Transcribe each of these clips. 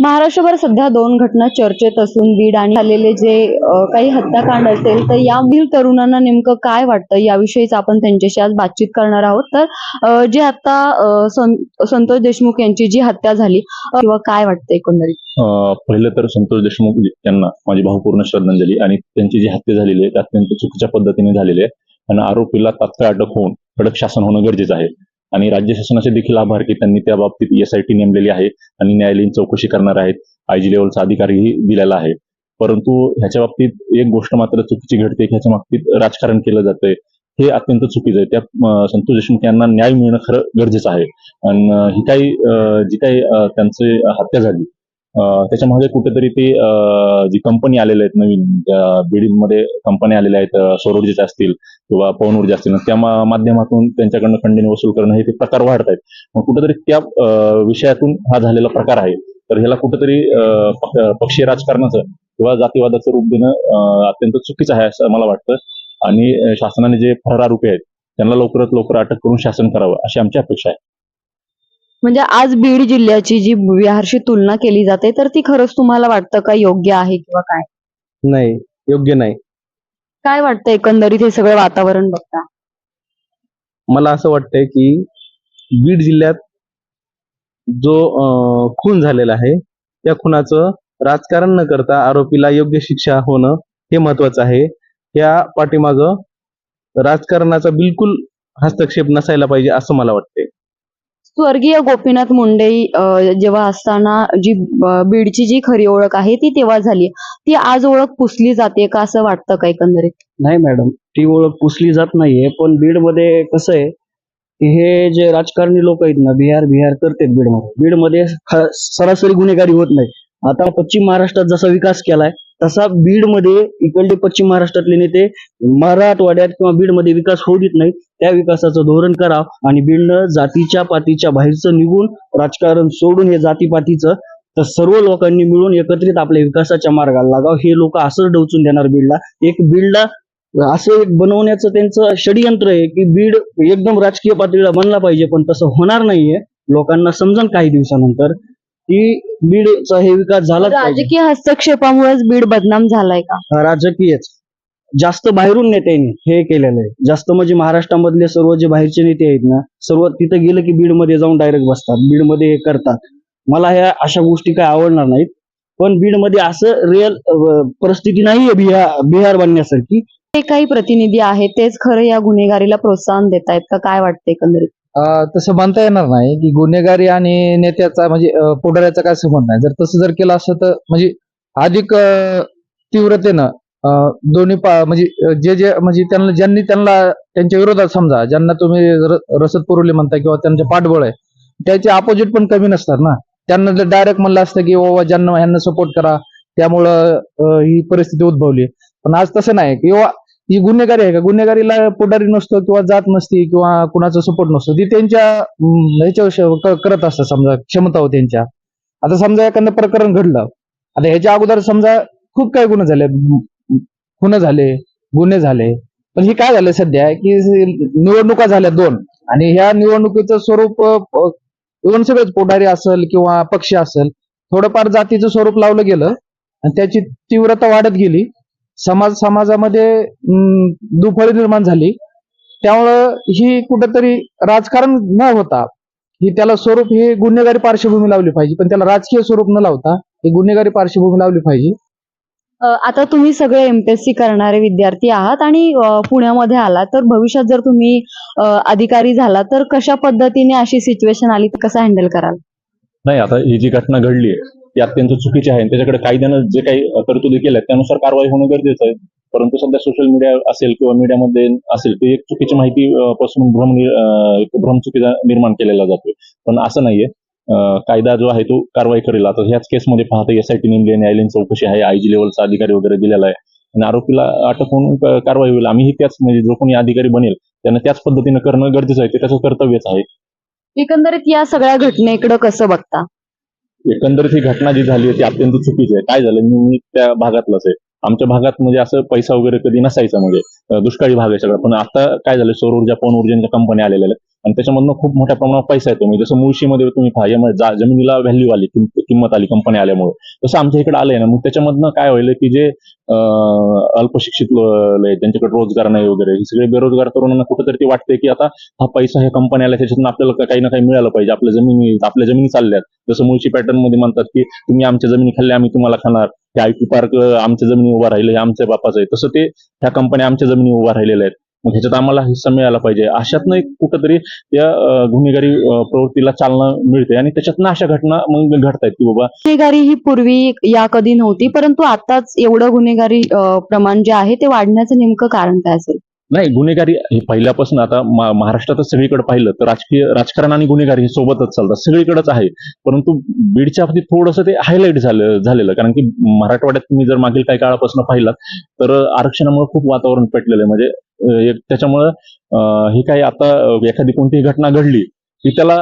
महाराष्ट्रभर सध्या दोन घटना चर्चेत असून बीड आणि झालेले जे काही हत्याकांड असेल तर यामधील तरुणांना नेमकं काय वाटतं याविषयीच आपण त्यांच्याशी आज बातचीत करणार आहोत. तर जे आता संतोष देशमुख यांची जी हत्या झाली किंवा काय वाटतं एकंदरीत? पहिलं तर संतोष देशमुख यांना माझी भावपूर्ण श्रद्धांजली. आणि त्यांची जी हत्या झालेली आहे अत्यंत चुकीच्या पद्धतीने झालेली आहे आणि आरोपीला तात्काळ अटक होऊन कडक शासन होणं गरजेचं आहे. आणि राज्य शासनाचे देखील आभार की त्यांनी त्या बाबतीत SIT नेमलेली आहे आणि न्यायालयीन चौकशी करणार आहेत. IG लेवलचा अधिकारीही दिलेला आहे. परंतु ह्याच्या बाबतीत एक गोष्ट मात्र चुकीची घडते की ह्याच्या बाबतीत राजकारण केलं जातंय. हे अत्यंत चुकीचं आहे. त्या संतोष देशमुख यांना न्याय मिळणं खरं गरजेचं आहे. आणि ही काही जी काही त्यांची हत्या झाली त्याच्या मागे कुठेतरी ते जी कंपनी आलेल्या आहेत नवीन बीडमध्ये कंपन्या आलेल्या आहेत, सौर ऊर्जेच्या असतील किंवा पवन ऊर्जा असतील, त्या माध्यमातून त्यांच्याकडनं खंडणी वसूल करणं हे ते प्रकार वाढत आहेत. मग कुठेतरी त्या विषयातून हा झालेला प्रकार आहे. तर ह्याला कुठेतरी पक्षीय राजकारणाचं किंवा जातीवादाचं रूप देणं अत्यंत चुकीचं आहे असं मला वाटतं. आणि शासनाने जे फरार आरोपी आहेत त्यांना लवकरात लवकर अटक करून शासन करावं अशी आमची अपेक्षा आहे. म्हणजे आज बीड जिल्ह्याची जी बिहारशी तुलना केली जाते तर ती खरंच तुम्हाला वाटतं का योग्य आहे किंवा काय? नाही, योग्य नाही. काय वाटतं एकंदरीत हे सगळं वातावरण बघता? मला असं वाटतंय की बीड जिल्ह्यात जो खून झालेला आहे त्या खुनाचं राजकारण न करता आरोपीला योग्य शिक्षा होणं हे महत्वाचं आहे. या पाठीमागं राजकारणाचा बिलकुल हस्तक्षेप नसायला पाहिजे असं मला वाटतंय. स्वर्गीय गोपीनाथ मुंडे जेव्हा असताना जी बीडची जी खरी ओळख आहे ती तेव्हा झाली, ती आज ओळख पुसली जाते का असं वाटतं का एकंदरीत? नाही मॅडम, ती ओळख पुसली जात नाहीये. पण बीडमध्ये कसं आहे की हे जे राजकारणी लोक आहेत ना, बिहार करतात बीडमध्ये सरासरी गुन्हेगारी होत नाही. आता पश्चिम महाराष्ट्रात जसा विकास केलाय तसा बीडमध्ये इकडले पश्चिम महाराष्ट्रातले नेते मराठवाड्यात किंवा बीडमध्ये विकास होऊ देत नाही. त्या विकासाचं धोरण करावं आणि बीडनं जातीच्या पातीच्या बाहेरचं निघून राजकारण सोडून हे जातीपातीचं तर सर्व लोकांनी मिळून एकत्रित आपल्या विकासाच्या मार्गाला लागावं. हे लोक असंच डवचून देणार बीडला. बीडला असं एक बनवण्याचं त्यांचं षडयंत्र आहे की बीड एकदम राजकीय पातळीला बनला पाहिजे, पण तसं होणार नाहीये. लोकांना समजून काही दिवसानंतर की बीडचा हे विकास झाला. राजकीय हस्तक्षेपामुळेच बीड बदनाम झालाय का? राजकीयच जास्त बाहेरून नेत्यांनी हे केलेलं आहे. जास्त म्हणजे महाराष्ट्रामधले सर्व जे बाहेरचे नेते आहेत ना, सर्व तिथं गेलं की बीडमध्ये जाऊन डायरेक्ट बसतात, बीडमध्ये हे करतात. मला ह्या अशा गोष्टी काय आवडणार नाहीत. पण बीडमध्ये असं रिअल परिस्थिती नाहीये बिहार बनण्यासारखी. ते काही प्रतिनिधी आहेत तेच खरं या गुन्हेगारीला प्रोत्साहन देत आहेत का? काय वाटतं एकंदरीत? तसं म्हणता येणार नाही की गुन्हेगारी आणि नेत्याचा म्हणजे पुढाऱ्याचा काय संबंध नाही. जर तसं जर केलं असतं तर म्हणजे अधिक तीव्रतेनं दोन्ही म्हणजे जे म्हणजे ज्यांनी त्यांना त्यांच्या विरोधात समजा ज्यांना तुम्ही रसद पुरवली म्हणता किंवा त्यांचे पाठबळ आहे त्याचे अपोजिट पण कमी नसतात ना. त्यांना जर डायरेक्ट म्हणलं असतं की बाबा ज्यांना ह्यांना सपोर्ट करा त्यामुळं ही परिस्थिती उद्भवली. पण आज तसं नाही किंवा ही गुन्हेगारी आहे का, गुन्हेगारीला पुढारी नसतो किंवा जात नसती किंवा कुणाचा सपोर्ट नसतो, ती त्यांच्या ह्याच्याविषयी करत असतात. समजा क्षमता हो त्यांच्या. आता समजा एखादं प्रकरण घडलं, आता ह्याच्या अगोदर समजा खूप काही गुन्हे झाले, खुन झाले, गुन्हे झाले, पण हे काय झालं सध्या की निवडणुका झाल्या 2 आणि ह्या निवडणुकीचं स्वरूप इव्हन सगळेच पुढारी असेल किंवा पक्ष असेल थोडंफार जातीचं स्वरूप लावलं गेलं आणि त्याची तीव्रता वाढत गेली. समाजामध्ये दुफळी निर्माण झाली. त्यामुळं ही कुठंतरी राजकारण न होता ही त्याला स्वरूप ही गुन्हेगारी पार्श्वभूमी लावली पाहिजे, पण त्याला राजकीय स्वरूप न लावता ही गुन्हेगारी पार्श्वभूमी लावली पाहिजे. आता तुम्ही सगळे MPSC करणारे विद्यार्थी आहात आणि पुण्यामध्ये आलात तर भविष्यात जर तुम्ही अधिकारी झाला तर कशा पद्धतीने अशी सिच्युएशन आली तर कसं हँडल कराल? नाही, आता ही जी घटना घडली आहे ती अत्यंत चुकीची आहे. त्याच्याकडे कायद्यानं जे काही तरतुदी केल्या त्यानुसार कारवाई होणं गरजेचं आहे. परंतु सध्या सोशल मीडिया असेल किंवा मीडियामध्ये असेल ते एक चुकीची माहिती पासून भ्रम चुकीचा निर्माण केलेला जातोय. पण असं नाहीये. कायदा जो आहे तो कारवाई करेल. आता ह्याच केसमध्ये पाहता SIT नेमली, न्यायालयीन चौकशी आहे, IG लेवलचा अधिकारी वगैरे दिलेला आहे आणि आरोपीला अटक होऊन कारवाई होईल. आम्ही त्याच म्हणजे जो कोणी अधिकारी बनेल त्यांना त्याच पद्धतीनं करणं गरजेचं आहे. ते त्याचं कर्तव्यच आहे. एकंदरीत या सगळ्या घटनेकडे कसं बघता? एकंदरीत ही घटना जी झाली आहे ती अत्यंत चुकीची आहे. काय झालं, मी त्या भागातलाच आहे. आमच्या भागात म्हणजे असं पैसा वगैरे कधी नसायचा, म्हणजे दुष्काळी भाग आहे सगळा. पण आता काय झालं, सौर ऊर्जा पवन ऊर्जेच्या कंपन्या आलेल्या आहेत. आणि त्याच्यामधनं खूप मोठ्या प्रमाणात पैसा येतो. म्हणजे जसं मुळशीमध्ये तुम्ही पहा, यामुळे जमिनीला व्हॅल्यू आली, किंमत आली कंपनी आल्यामुळे, तसं आमच्या इकडे आलंय ना. मग त्याच्यामधनं काय होईल की जे अल्पशिक्षित ज्यांच्याकडे रोजगार नाही वगैरे, हे सगळे बेरोजगार तरुणांना कुठेतरी ते वाटते की आता हा पैसा ह्या कंपनी आल्या, त्याच्यातून आपल्याला काही ना काही मिळालं पाहिजे, आपल्या जमिनी चालल्यात. जसं मुळशी पॅटर्न मध्ये म्हणतात की तुम्ही आमच्या जमिनी खाल्ल्या, आम्ही तुम्हाला खाणार. हे आयटी पार्क आमच्या जमिनी उभा राहिले, हे आमच्या बापाचं आहे. तसं ते ह्या कंपन्या आमच्या जमिनी उभा राहिलेल्या आहेत. मग ह्याच्यात आम्हाला हिस्सा मिळाला पाहिजे. अशातनं एक कुठंतरी त्या गुन्हेगारी प्रवृत्तीला चालना मिळते आणि त्याच्यातनं अशा घटना मग घडतायत की बाबा गुन्हेगारी ही पूर्वी या कधी नव्हती, परंतु आताच एवढं गुन्हेगारी प्रमाण जे आहे ते वाढण्याचं नेमकं कारण काय असेल? नाही, गुन्हेगारी हे पहिल्यापासून आता महाराष्ट्रातच सगळीकडे पाहिलं तर राजकारण आणि गुन्हेगारी हे सोबतच चालतात, सगळीकडेच आहे. परंतु बीडच्या बाबतीत थोडंसं ते हायलाईट झालेलं, कारण की मराठवाड्यात तुम्ही जर मागील काही काळापासून पाहिलं तर आरक्षणामुळे खूप वातावरण पेटलेलं आहे. म्हणजे त्याच्यामुळं हे काही आता एखादी कोणतीही घटना घडली की त्याला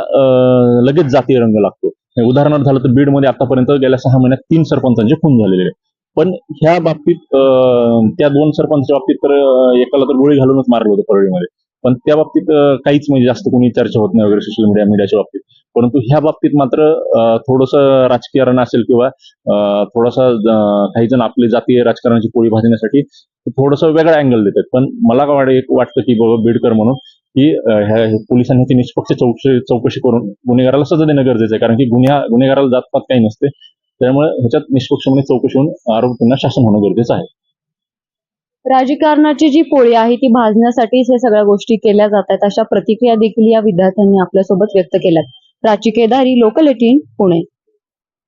लगेच जातीय रंग लागतो. उदाहरणार्थ झालं तर बीडमध्ये आतापर्यंत गेल्या 6 महिन्यात 3 सरपंचांचे खून झालेले आहेत. पण ह्या बाबतीत त्या 2 सरपंचच्या बाबतीत तर एकाला तर गोळी घालूनच मारलं होतं परळीमध्ये. पण त्या बाबतीत काहीच म्हणजे जास्त कोणी चर्चा होत नाही वगैरे सोशल मीडियाच्या बाबतीत. परंतु ह्या बाबतीत मात्र थोडंसं राजकीय रण असेल किंवा थोडासा काही जण आपली जातीय राजकारणाची पोळी भाजण्यासाठी थोडंसं वेगळा अँगल देतात. पण मला वाटतं की बाबा बीडकर म्हणून की ह्या पोलिसांनी ती निष्पक्ष चौकशी करून गुन्हेगाराला सजा देणं गरजेचं आहे. कारण की गुन्हेगाराला जातपात काही नसते. त्यामुळे ह्याच्यात निष्पक्षपणे चौकशी होऊन आरोपींना शासन होणं गरजेचं आहे. राजकारणाची जी पोळी आहे ती भाजण्यासाठीच हे सगळ्या गोष्टी केल्या जात आहेत, अशा प्रतिक्रिया देखील या विद्यार्थ्यांनी आपल्यासोबत व्यक्त केल्यात. प्राची केदारी, लोकल 18, पुणे.